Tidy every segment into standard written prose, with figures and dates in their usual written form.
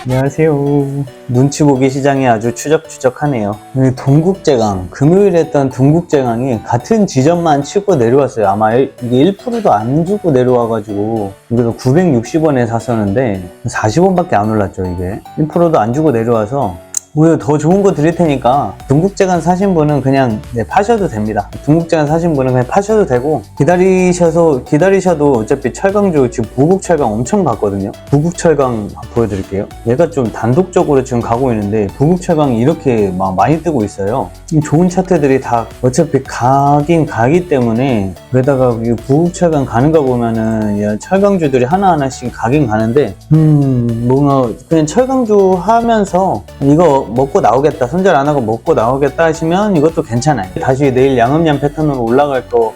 안녕하세요. 눈치 보기 시장이 아주 추적추적하네요. 동국제강, 금요일에 했던 동국제강이 같은 지점만 치고 내려왔어요. 아마 이게 1%도 안 주고 내려와가지고 우리가 960원에 샀었는데 40원밖에 안 올랐죠. 이게 1%도 안 주고 내려와서 오히려 더 좋은 거 드릴 테니까 동국제강 사신 분은 그냥 파셔도 됩니다. 동국제강 사신 분은 그냥 파셔도 되고 기다리셔도 어차피 철강주 지금 부국철강 엄청 갔거든요. 부국철강 보여드릴게요. 얘가 좀 단독적으로 지금 가고 있는데 부국철강이 이렇게 막 많이 뜨고 있어요. 좋은 차트들이 다 어차피 가긴 가기 때문에 게다가 이 부국철강 가는 거 보면은 철강주들이 하나하나씩 가긴 가는데 뭔가 그냥 철강주 하면서 이거 먹고 나오겠다, 손절 안 하고 먹고 나오겠다 하시면 이것도 괜찮아요. 다시 내일 양음양 패턴으로 올라갈 거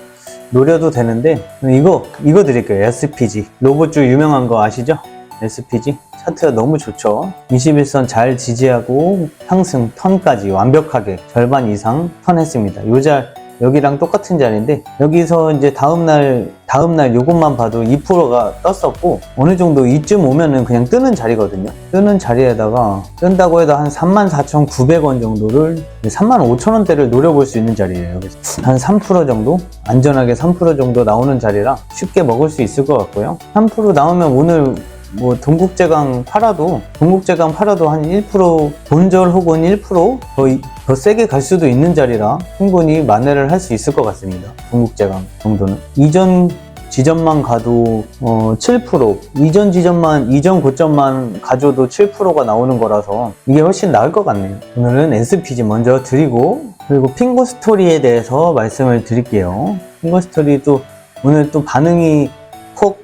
노려도 되는데 이거 드릴게요. SPG 로봇주 유명한 거 아시죠? SPG 차트가 너무 좋죠. 21선 잘 지지하고 상승 턴까지 완벽하게 절반 이상 턴했습니다. 여기랑 똑같은 자리인데 여기서 이제 다음날 요것만 봐도 2%가 떴었고 어느 정도 이쯤 오면은 그냥 뜨는 자리거든요. 뜨는 자리에다가 뜬다고 해도 한 34,900원 정도를 35,000원대를 노려볼 수 있는 자리예요. 그래서 한 3% 정도 안전하게 3% 정도 나오는 자리라 쉽게 먹을 수 있을 것 같고요. 3% 나오면 오늘 뭐 동국제강 팔아도 한 1% 본절 혹은 1% 더 세게 갈 수도 있는 자리라 충분히 만회를 할 수 있을 것 같습니다. 동국제강 정도는 이전 지점만 가도 7% 이전 고점만 가져도 7%가 나오는 거라서 이게 훨씬 나을 것 같네요. 오늘은 SPG 먼저 드리고 그리고 핑거스토리에 대해서 말씀을 드릴게요. 핑거스토리도 오늘 또 반응이 콕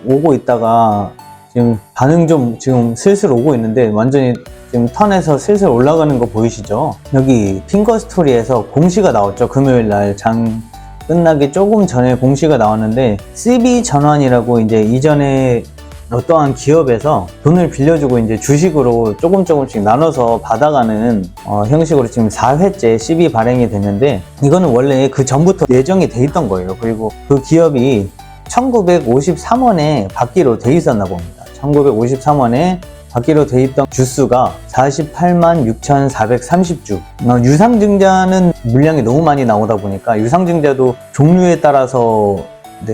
오고 있다가 지금 반응 좀 지금 슬슬 오고 있는데 완전히 지금 턴에서 슬슬 올라가는 거 보이시죠? 여기 핑거스토리에서 공시가 나왔죠. 금요일날 장 끝나기 조금 전에 공시가 나왔는데 CB 전환이라고 이제 이전에 어떠한 기업에서 돈을 빌려주고 이제 주식으로 조금씩 나눠서 받아가는 형식으로 지금 4회째 CB 발행이 됐는데 이거는 원래 그 전부터 예정이 돼 있던 거예요. 그리고 그 기업이 1953원에 받기로 돼 있었나 봅니다. 1953원에 받기로 돼 있던 주수가 486,430주. 유상증자는 물량이 너무 많이 나오다 보니까 유상증자도 종류에 따라서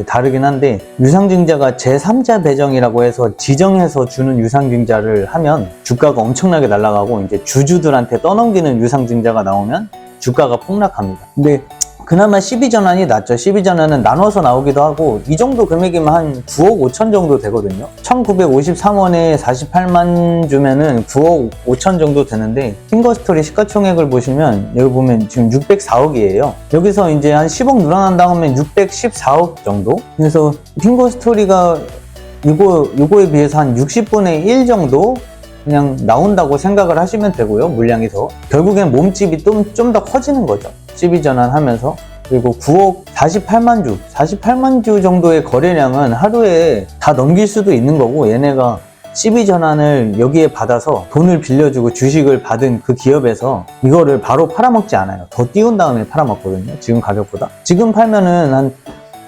다르긴 한데 유상증자가 제3자 배정이라고 해서 지정해서 주는 유상증자를 하면 주가가 엄청나게 날아가고 이제 주주들한테 떠넘기는 유상증자가 나오면 주가가 폭락합니다. 근데 그나마 12전환이 낫죠. 12전환은 나눠서 나오기도 하고 이 정도 금액이면 한 9억 5천 정도 되거든요. 1953원에 48만 주면은 9억 5천 정도 되는데 핑거스토리 시가총액을 보시면 여기 보면 지금 604억이에요. 여기서 이제 한 10억 늘어난 다음에 614억 정도? 그래서 핑거스토리가 이거에 비해서 한 60분의 1 정도 그냥 나온다고 생각을 하시면 되고요. 물량이 더 결국엔 몸집이 좀 더 커지는 거죠. 12전환 하면서. 그리고 9억 48만 주 정도의 거래량은 하루에 다 넘길 수도 있는 거고 얘네가 12전환을 여기에 받아서 돈을 빌려주고 주식을 받은 그 기업에서 이거를 바로 팔아먹지 않아요. 더 띄운 다음에 팔아먹거든요. 지금 가격보다. 지금 팔면은 한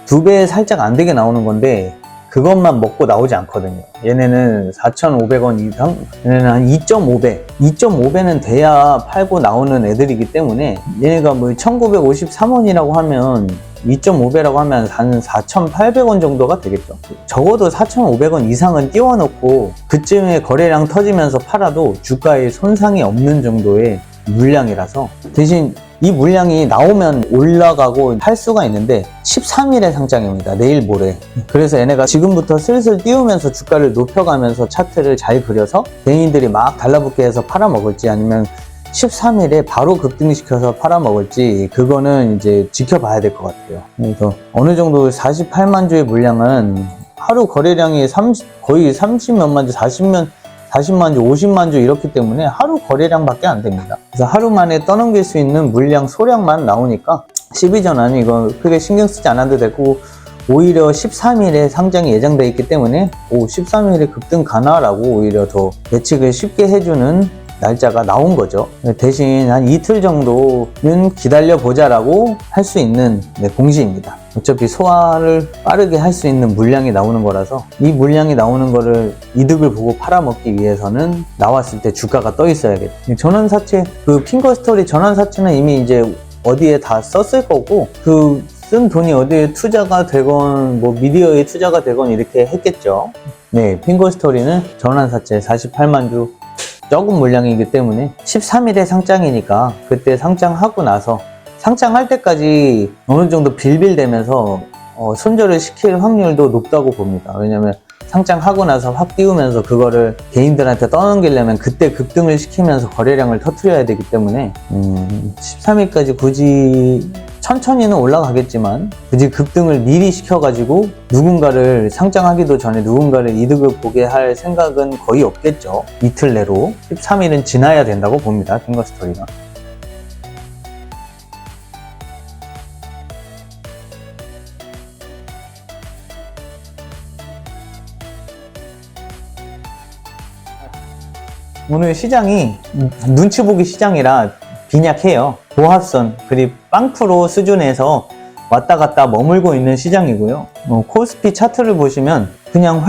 2배 살짝 안 되게 나오는 건데 그것만 먹고 나오지 않거든요. 얘네는 4,500원 이상, 얘네는 한 2.5배는 돼야 팔고 나오는 애들이기 때문에 얘네가 뭐 1953원이라고 하면 2.5배라고 하면 한 4,800원 정도가 되겠죠. 적어도 4,500원 이상은 띄워놓고 그쯤에 거래량 터지면서 팔아도 주가에 손상이 없는 정도의 물량이라서 대신 이 물량이 나오면 올라가고 할 수가 있는데 13일의 상장입니다. 내일 모레. 그래서 얘네가 지금부터 슬슬 띄우면서 주가를 높여가면서 차트를 잘 그려서 개인들이 막 달라붙게 해서 팔아먹을지 아니면 13일에 바로 급등시켜서 팔아먹을지 그거는 이제 지켜봐야 될 것 같아요. 그래서 어느 정도 48만 주의 물량은 하루 거래량이 거의 30몇만 주, 40만 주, 50만 주 이렇기 때문에 하루 거래량밖에 안 됩니다. 그래서 하루 만에 떠넘길 수 있는 물량 소량만 나오니까 12전환은 이거 크게 신경 쓰지 않아도 되고 오히려 13일에 상장이 예정되어 있기 때문에 13일에 급등 가나라고 오히려 더 예측을 쉽게 해주는 날짜가 나온 거죠. 대신 한 이틀 정도는 기다려보자라고 할 수 있는 공시입니다. 어차피 소화를 빠르게 할 수 있는 물량이 나오는 거라서 이 물량이 나오는 거를 이득을 보고 팔아먹기 위해서는 나왔을 때 주가가 떠 있어야겠죠. 전환사채, 그 핑거스토리 전환사채는 이미 이제 어디에 다 썼을 거고, 그 쓴 돈이 어디에 투자가 되건 뭐 미디어에 투자가 되건 이렇게 했겠죠. 네, 핑거스토리는 전환사채 48만 주 적은 물량이기 때문에 13일에 상장이니까 그때 상장하고 나서 상장할 때까지 어느 정도 빌빌대면서 손절을 시킬 확률도 높다고 봅니다. 왜냐면 상장하고 나서 확 띄우면서 그거를 개인들한테 떠넘기려면 그때 급등을 시키면서 거래량을 터뜨려야 되기 때문에 13일까지 굳이 천천히는 올라가겠지만 굳이 급등을 미리 시켜가지고 누군가를 상장하기도 전에 누군가를 이득을 보게 할 생각은 거의 없겠죠. 이틀 내로 13일은 지나야 된다고 봅니다. 핑거스토리가. 오늘 시장이 눈치 보기 시장이라 빈약해요. 보합선 그리고 빵프로 수준에서 왔다 갔다 머물고 있는 시장이고요. 코스피 차트를 보시면 그냥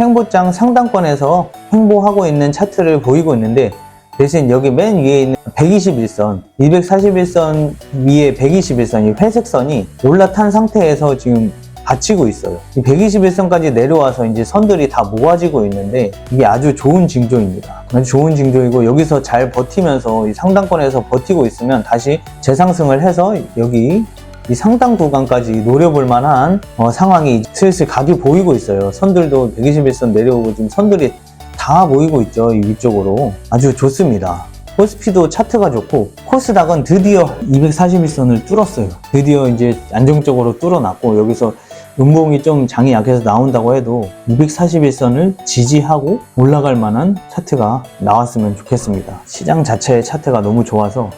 횡보장 상단권에서 횡보하고 있는 차트를 보이고 있는데, 대신 여기 맨 위에 있는 121선, 241선 위에 121선, 이 회색선이 올라탄 상태에서 지금 받치고 있어요. 이 121선까지 내려와서 이제 선들이 다 모아지고 있는데, 이게 아주 좋은 징조입니다. 아주 좋은 징조이고, 여기서 잘 버티면서 이 상단권에서 버티고 있으면 다시 재상승을 해서 여기 이 상단 구간까지 노려볼 만한 상황이 슬슬 각이 보이고 있어요. 선들도 121선 내려오고 지금 선들이 다 모이고 있죠. 이 위쪽으로. 아주 좋습니다. 코스피도 차트가 좋고, 코스닥은 드디어 241선을 뚫었어요. 드디어 이제 안정적으로 뚫어놨고, 여기서 음봉이 좀 장이 약해서 나온다고 해도 241선을 지지하고 올라갈 만한 차트가 나왔으면 좋겠습니다. 시장 자체의 차트가 너무 좋아서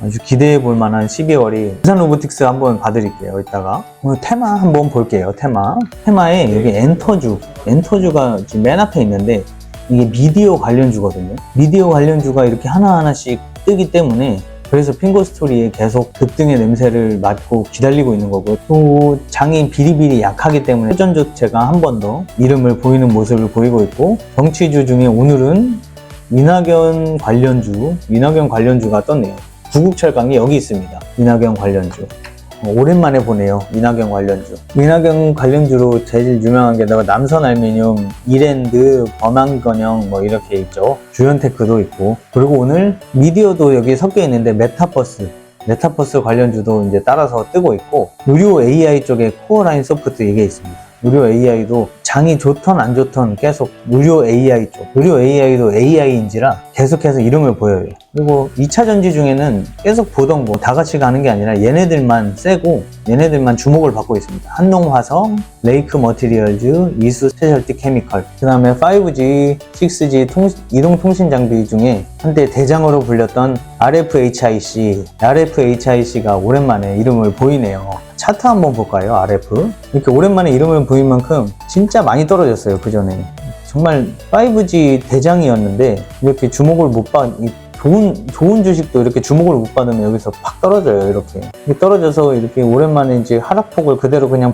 아주 기대해 볼 만한 12월이 두산 로보틱스 한번 봐드릴게요. 이따가 오늘 테마 한번 볼게요. 테마에 여기 엔터주가 지금 맨 앞에 있는데, 이게 미디어 관련주거든요. 미디어 관련주가 이렇게 하나하나씩 뜨기 때문에, 그래서 핑거스토리에 계속 급등의 냄새를 맡고 기다리고 있는 거고, 또 장이 비리비리 약하기 때문에 회전조체가 한 번 더 이름을 보이는 모습을 보이고 있고, 정치주 중에 오늘은 이낙연 관련주가 떴네요. 구국철강이 여기 있습니다. 이낙연 관련주. 오랜만에 보네요. 이낙연 관련주로 제일 유명한 게 남선알미늄, 이랜드, 범안건영 뭐 이렇게 있죠. 주연테크도 있고, 그리고 오늘 미디어도 여기 섞여 있는데 메타버스 관련주도 이제 따라서 뜨고 있고, 의료 AI 쪽에 코어라인 소프트 이게 있습니다. 의료 AI도 장이 좋던 안 좋던 계속 의료 AI도 AI인지라 계속해서 이름을 보여요. 그리고 2차 전지 중에는 계속 보던 거 다 같이 가는 게 아니라 얘네들만 세고 얘네들만 주목을 받고 있습니다. 한농화성, 레이크 머티리얼즈, 이수 스페셜티 케미컬, 그 다음에 5G, 6G 이동통신 장비 중에 한때 대장으로 불렸던 RFHIC가 오랜만에 이름을 보이네요. 차트 한번 볼까요? RF. 이렇게 오랜만에 이름을 보인 만큼 진짜 많이 떨어졌어요. 그 전에 정말 5G 대장이었는데 이렇게 주목을 못 좋은 주식도 이렇게 주목을 못 받으면 여기서 팍 떨어져요. 이렇게 떨어져서 이렇게 오랜만에 이제 하락폭을 그대로 그냥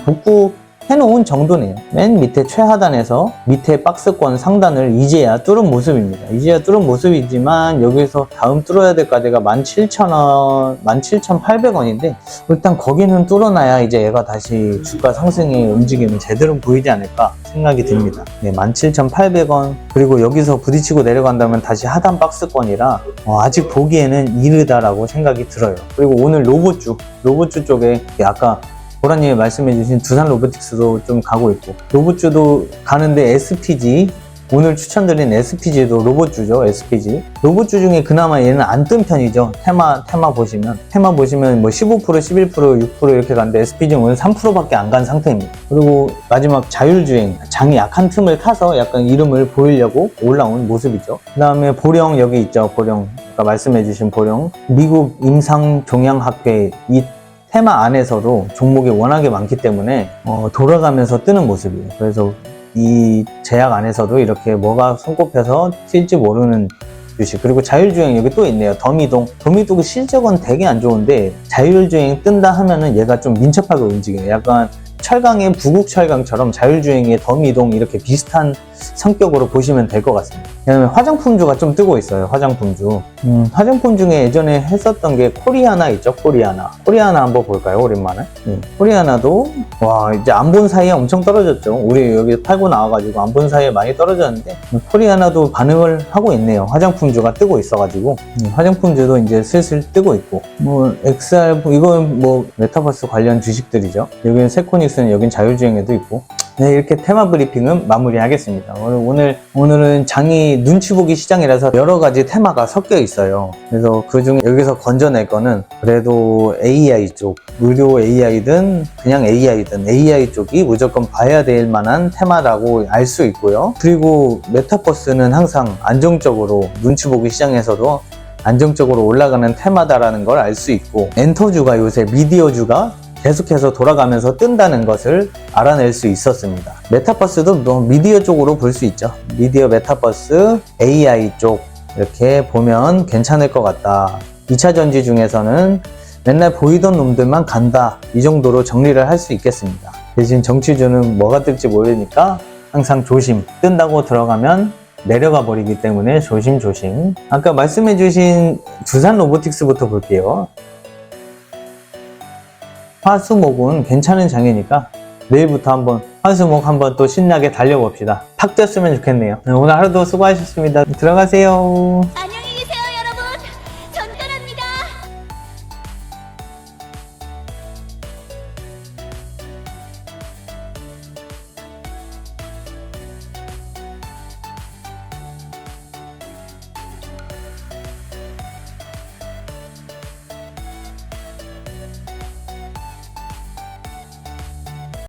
해놓은 정도네요. 맨 밑에 최하단에서 밑에 박스권 상단을 이제야 뚫은 모습입니다. 이제야 뚫은 모습이지만 여기서 다음 뚫어야 될 가대가 17,000원, 17,800원인데 일단 거기는 뚫어놔야 이제 얘가 다시 주가 상승의 움직임이 제대로 보이지 않을까 생각이 듭니다. 17,800원, 그리고 여기서 부딪히고 내려간다면 다시 하단 박스권이라 아직 보기에는 이르다라고 생각이 들어요. 그리고 오늘 로봇주 쪽에 아까 보라님이 말씀해주신 두산 로보틱스도 좀 가고 있고, 로봇주도 가는데 SPG, 오늘 추천드린 SPG도 로봇주죠. SPG 로봇주 중에 그나마 얘는 안 뜬 편이죠. 테마 보시면 뭐 15%, 11%, 6% 이렇게 가는데 SPG는 오늘 3%밖에 안 간 상태입니다. 그리고 마지막 자율주행, 장이 약한 틈을 타서 약간 이름을 보이려고 올라온 모습이죠. 그 다음에 보령 여기 있죠. 아까 말씀해주신 보령, 미국 임상종양학회, 이 테마 안에서도 종목이 워낙에 많기 때문에 돌아가면서 뜨는 모습이에요. 그래서 이 제약 안에서도 이렇게 뭐가 손꼽혀서 튈지 모르는 주식. 그리고 자율주행 여기 또 있네요. 덤이동. 덤이동의 실적은 되게 안 좋은데 자율주행 뜬다 하면은 얘가 좀 민첩하게 움직여요. 약간 철강의 부국철강처럼 자율주행의 덤이동 이렇게 비슷한 성격으로 보시면 될 것 같습니다. 그다음에 화장품주가 좀 뜨고 있어요. 화장품주. 화장품 중에 예전에 했었던 게 코리아나 있죠. 코리아나 한번 볼까요? 오랜만에. 코리아나도 와 이제 안 본 사이에 엄청 떨어졌죠. 우리 여기 팔고 나와가지고 안 본 사이에 많이 떨어졌는데 코리아나도 반응을 하고 있네요. 화장품주가 뜨고 있어가지고 화장품주도 이제 슬슬 뜨고 있고 뭐 XR 이건 뭐 메타버스 관련 주식들이죠. 여기는 세코닉스는 여긴 자율주행에도 있고. 네, 이렇게 테마 브리핑은 마무리하겠습니다. 오늘은 장이 눈치 보기 시장이라서 여러 가지 테마가 섞여 있어요. 그래서 그 중에 여기서 건져낼 거는 그래도 AI 쪽, 의료 AI든 그냥 AI든 AI 쪽이 무조건 봐야 될 만한 테마라고 알 수 있고요. 그리고 메타버스는 항상 안정적으로 눈치 보기 시장에서도 안정적으로 올라가는 테마다라는 걸 알 수 있고 엔터주가 요새 미디어주가 계속해서 돌아가면서 뜬다는 것을 알아낼 수 있었습니다. 메타버스도 뭐 미디어 쪽으로 볼 수 있죠. 미디어 메타버스, AI 쪽 이렇게 보면 괜찮을 것 같다. 2차 전지 중에서는 맨날 보이던 놈들만 간다. 이 정도로 정리를 할 수 있겠습니다. 대신 정치주는 뭐가 뜰지 모르니까 항상 조심. 뜬다고 들어가면 내려가 버리기 때문에 조심조심. 아까 말씀해주신 두산 로보틱스부터 볼게요. 화수목은 괜찮은 장이니까 내일부터 한번 화수목 한번 또 신나게 달려봅시다. 팍 뛰었으면 좋겠네요. 오늘 하루도 수고하셨습니다. 들어가세요.